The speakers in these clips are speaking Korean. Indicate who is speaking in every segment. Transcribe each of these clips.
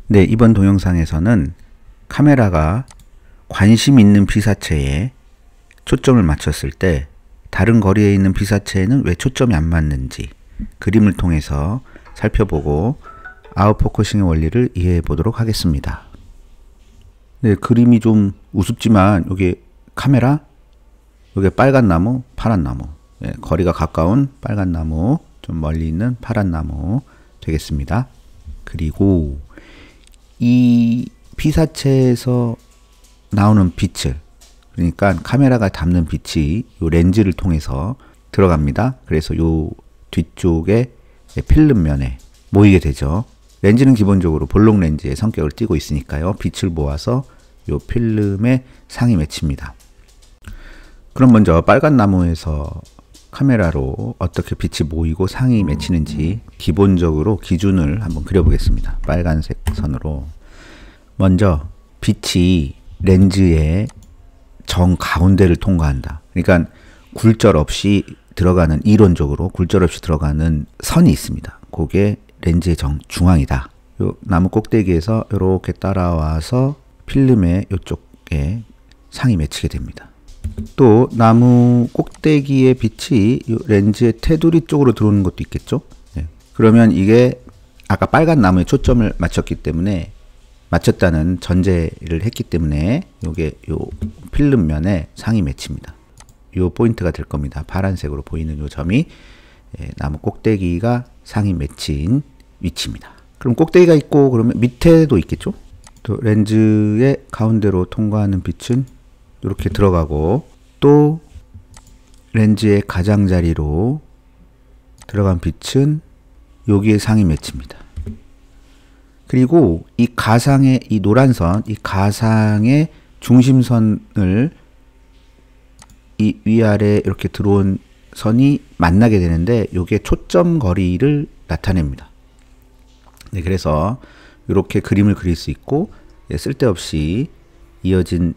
Speaker 1: 네, 이번 동영상에서는 카메라가 관심 있는 피사체에 초점을 맞췄을 때 다른 거리에 있는 피사체에는 왜 초점이 안 맞는지 그림을 통해서 살펴보고 아웃포커싱의 원리를 이해해 보도록 하겠습니다. 네, 그림이 좀 우습지만 여기 카메라, 여기 빨간 나무, 파란 나무, 네, 거리가 가까운 빨간 나무, 좀 멀리 있는 파란 나무 되겠습니다. 그리고 이 피사체에서 나오는 빛을, 그러니까 카메라가 담는 빛이 이 렌즈를 통해서 들어갑니다. 그래서 이 뒤쪽에 필름면에 모이게 되죠. 렌즈는 기본적으로 볼록 렌즈의 성격을 띠고 있으니까요. 빛을 모아서 이 필름에 상이 맺힙니다. 그럼 먼저 빨간 나무에서 카메라로 어떻게 빛이 모이고 상이 맺히는지 기본적으로 기준을 한번 그려보겠습니다. 빨간색 선으로. 먼저 빛이 렌즈의 정 가운데를 통과한다. 그러니까 굴절 없이 들어가는, 이론적으로 굴절 없이 들어가는 선이 있습니다. 그게 렌즈의 중앙이다. 요 나무 꼭대기에서 이렇게 따라와서 필름의 이쪽에 상이 맺히게 됩니다. 또 나무 꼭대기의 빛이 이 렌즈의 테두리 쪽으로 들어오는 것도 있겠죠. 네. 그러면 이게 아까 빨간 나무에 초점을 맞췄기 때문에, 맞췄다는 전제를 했기 때문에 요게 요 필름면에 상이 맺힙니다. 요 포인트가 될 겁니다. 파란색으로 보이는 요 점이 나무 꼭대기가 상이 맺힌 위치입니다. 그럼 꼭대기가 있고 그러면 밑에도 있겠죠. 또 렌즈의 가운데로 통과하는 빛은 이렇게 들어가고, 또 렌즈의 가장자리로 들어간 빛은 여기에 상이 맺힙니다. 그리고 이 가상의, 이 노란 선, 이 가상의 중심선을 이 위아래 이렇게 들어온 선이 만나게 되는데, 이게 초점 거리를 나타냅니다. 네, 그래서 이렇게 그림을 그릴 수 있고, 쓸데없이 이어진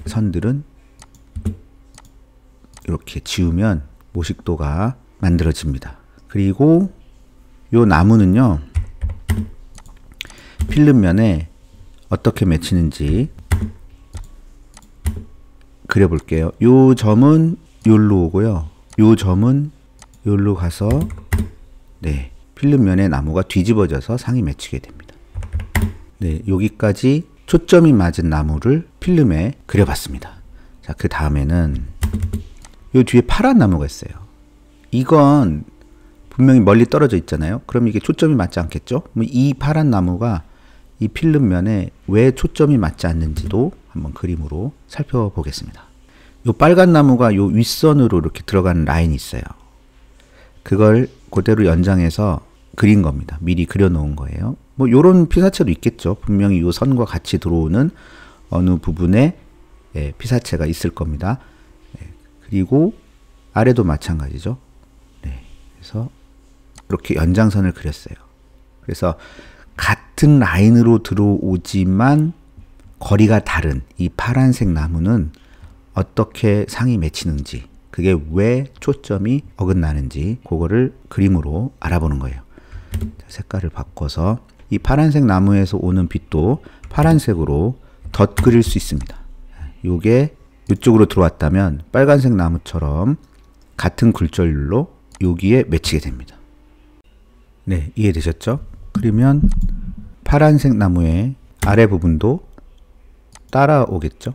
Speaker 1: 선들은 이렇게 지우면 모식도가 만들어집니다. 그리고 요 나무는요, 필름면에 어떻게 맺히는지 그려볼게요. 요 점은 요로 오고요. 요 점은 요로 가서, 네, 필름면에 나무가 뒤집어져서 상이 맺히게 됩니다. 네, 여기까지 초점이 맞은 나무를 필름에 그려봤습니다. 자, 그 다음에는 요 뒤에 파란 나무가 있어요. 이건 분명히 멀리 떨어져 있잖아요. 그럼 이게 초점이 맞지 않겠죠? 이 파란 나무가 이 필름면에 왜 초점이 맞지 않는지도 한번 그림으로 살펴보겠습니다. 요 빨간 나무가 요 윗선으로 이렇게 들어가는 라인이 있어요. 그걸 그대로 연장해서 그린 겁니다. 미리 그려놓은 거예요. 뭐 요런 피사체도 있겠죠. 분명히 요 선과 같이 들어오는 어느 부분에 피사체가 있을 겁니다. 그리고 아래도 마찬가지죠. 네, 그래서 이렇게 연장선을 그렸어요. 그래서 같은 라인으로 들어오지만 거리가 다른 이 파란색 나무는 어떻게 상이 맺히는지, 그게 왜 초점이 어긋나는지 그거를 그림으로 알아보는 거예요. 색깔을 바꿔서 이 파란색 나무에서 오는 빛도 파란색으로 덧 그릴 수 있습니다. 요게 이쪽으로 들어왔다면 빨간색 나무처럼 같은 굴절률로 여기에 맺히게 됩니다. 네, 이해되셨죠? 그러면 파란색 나무의 아래 부분도 따라오겠죠?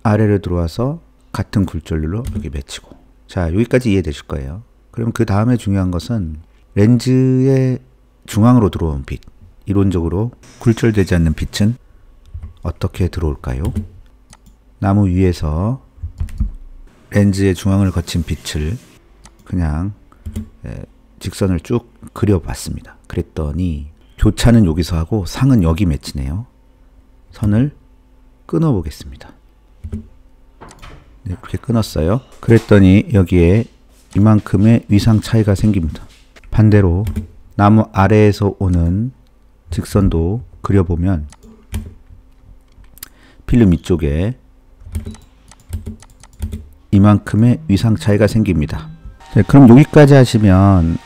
Speaker 1: 아래로 들어와서 같은 굴절률로 여기 맺히고. 자, 여기까지 이해되실 거예요. 그럼 그 다음에 중요한 것은 렌즈의 중앙으로 들어온 빛, 이론적으로 굴절되지 않는 빛은 어떻게 들어올까요? 나무 위에서 렌즈의 중앙을 거친 빛을 그냥 직선을 쭉 그려봤습니다. 그랬더니 교차는 여기서 하고 상은 여기 맺히네요. 선을 끊어 보겠습니다. 네, 이렇게 끊었어요. 그랬더니 여기에 이만큼의 위상 차이가 생깁니다. 반대로 나무 아래에서 오는 직선도 그려보면 필름 위쪽에 이만큼의 위상 차이가 생깁니다. 네, 그럼 여기까지 하시면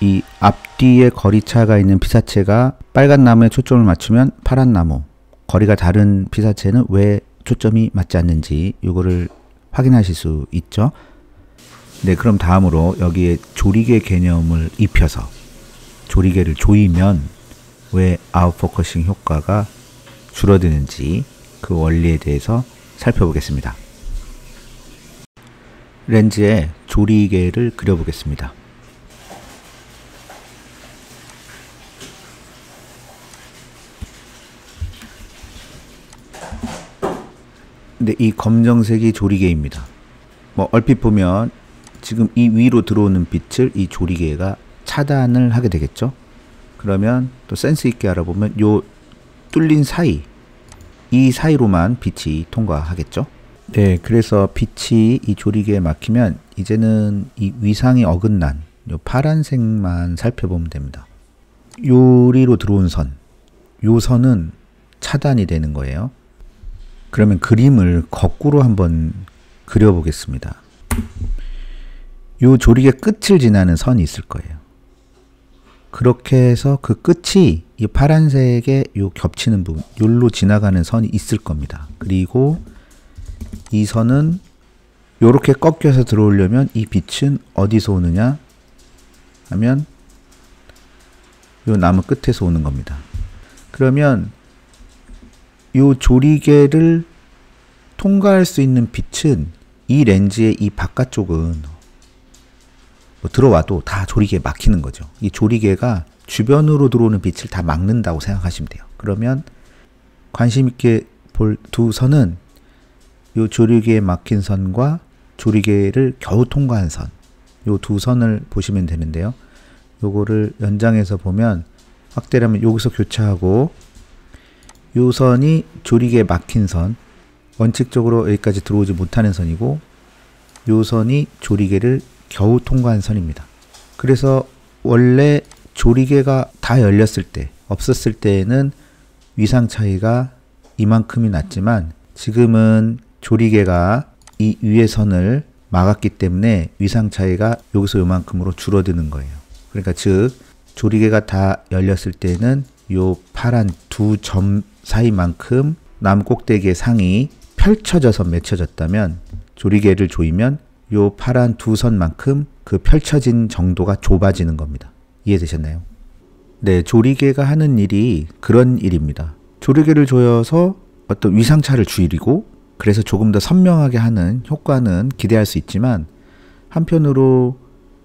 Speaker 1: 이 앞뒤에 거리차가 있는 피사체가 빨간 나무에 초점을 맞추면 파란 나무, 거리가 다른 피사체는 왜 초점이 맞지 않는지 이거를 확인하실 수 있죠. 네, 그럼 다음으로 여기에 조리개 개념을 입혀서 조리개를 조이면 왜 아웃포커싱 효과가 줄어드는지 그 원리에 대해서 살펴보겠습니다. 렌즈에 조리개를 그려보겠습니다. 근데 이 검정색이 조리개입니다. 뭐 얼핏 보면 지금 이 위로 들어오는 빛을 이 조리개가 차단을 하게 되겠죠. 그러면 또 센스 있게 알아보면 요 뚫린 사이, 이 사이로만 빛이 통과하겠죠. 네, 그래서 빛이 이 조리개에 막히면 이제는 이 위상이 어긋난 요 파란색만 살펴보면 됩니다. 요리로 들어온 선, 요 선은 차단이 되는 거예요. 그러면 그림을 거꾸로 한번 그려보겠습니다. 요 조리개 끝을 지나는 선이 있을 거예요. 그렇게 해서 그 끝이 이 파란색에 요 겹치는 부분, 요로 지나가는 선이 있을 겁니다. 그리고 이 선은 요렇게 꺾여서 들어오려면 이 빛은 어디서 오느냐 하면 요 나무 끝에서 오는 겁니다. 그러면 요 조리개를 통과할 수 있는 빛은 이 렌즈의 이 바깥쪽은 뭐 들어와도 다 조리개에 막히는 거죠. 이 조리개가 주변으로 들어오는 빛을 다 막는다고 생각하시면 돼요. 그러면 관심 있게 볼 두 선은 요 조리개에 막힌 선과 조리개를 겨우 통과한 선, 요 두 선을 보시면 되는데요. 요거를 연장해서 보면 확대를 하면 여기서 교차하고 요 선이 조리개에 막힌 선, 원칙적으로 여기까지 들어오지 못하는 선이고 요 선이 조리개를 겨우 통과한 선입니다. 그래서 원래 조리개가 다 열렸을 때, 없었을 때에는 위상 차이가 이만큼이 났지만 지금은 조리개가 이 위의 선을 막았기 때문에 위상 차이가 여기서 요만큼으로 줄어드는 거예요. 그러니까 즉 조리개가 다 열렸을 때는 요 파란 두 점 사이만큼 나무 꼭대기의 상이 펼쳐져서 맺혀졌다면 조리개를 조이면 요 파란 두 선만큼 그 펼쳐진 정도가 좁아지는 겁니다. 이해되셨나요? 네, 조리개가 하는 일이 그런 일입니다. 조리개를 조여서 어떤 위상차를 줄이고 그래서 조금 더 선명하게 하는 효과는 기대할 수 있지만 한편으로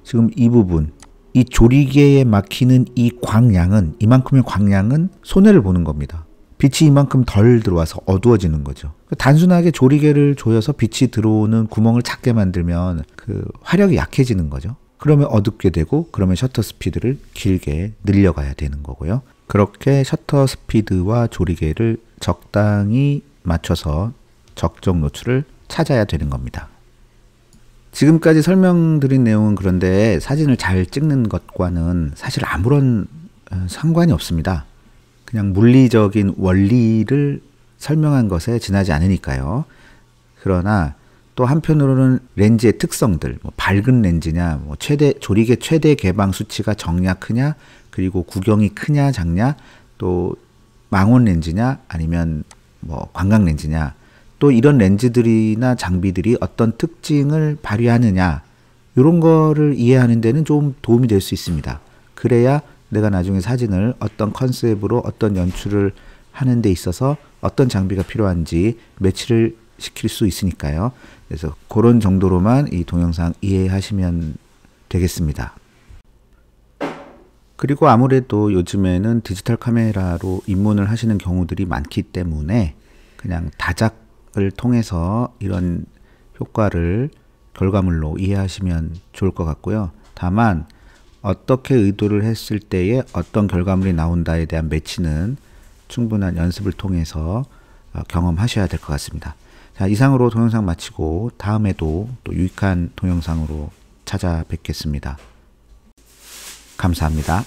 Speaker 1: 지금 이 부분, 이 조리개에 막히는 이 광량은, 이만큼의 광량은 손해를 보는 겁니다. 빛이 이만큼 덜 들어와서 어두워지는 거죠. 단순하게 조리개를 조여서 빛이 들어오는 구멍을 작게 만들면 그 화력이 약해지는 거죠. 그러면 어둡게 되고 그러면 셔터 스피드를 길게 늘려가야 되는 거고요. 그렇게 셔터 스피드와 조리개를 적당히 맞춰서 적정 노출을 찾아야 되는 겁니다. 지금까지 설명드린 내용은 그런데 사진을 잘 찍는 것과는 사실 아무런 상관이 없습니다. 그냥 물리적인 원리를 설명한 것에 지나지 않으니까요. 그러나 또 한편으로는 렌즈의 특성들, 뭐 밝은 렌즈냐, 뭐 조리개 최대 개방 수치가 적냐 크냐, 그리고 구경이 크냐 작냐, 또 망원 렌즈냐 아니면 뭐 광각 렌즈냐, 또 이런 렌즈들이나 장비들이 어떤 특징을 발휘하느냐, 이런 거를 이해하는 데는 좀 도움이 될 수 있습니다. 그래야 내가 나중에 사진을 어떤 컨셉으로 어떤 연출을 하는 데 있어서 어떤 장비가 필요한지 매치를 시킬 수 있으니까요. 그래서 그런 정도로만 이 동영상 이해하시면 되겠습니다. 그리고 아무래도 요즘에는 디지털 카메라로 입문을 하시는 경우들이 많기 때문에 그냥 다작을 통해서 이런 효과를 결과물로 이해하시면 좋을 것 같고요. 다만 어떻게 의도를 했을 때에 어떤 결과물이 나온다에 대한 매치는 충분한 연습을 통해서 경험하셔야 될 것 같습니다. 자, 이상으로 동영상 마치고 다음에도 또 유익한 동영상으로 찾아뵙겠습니다. 감사합니다.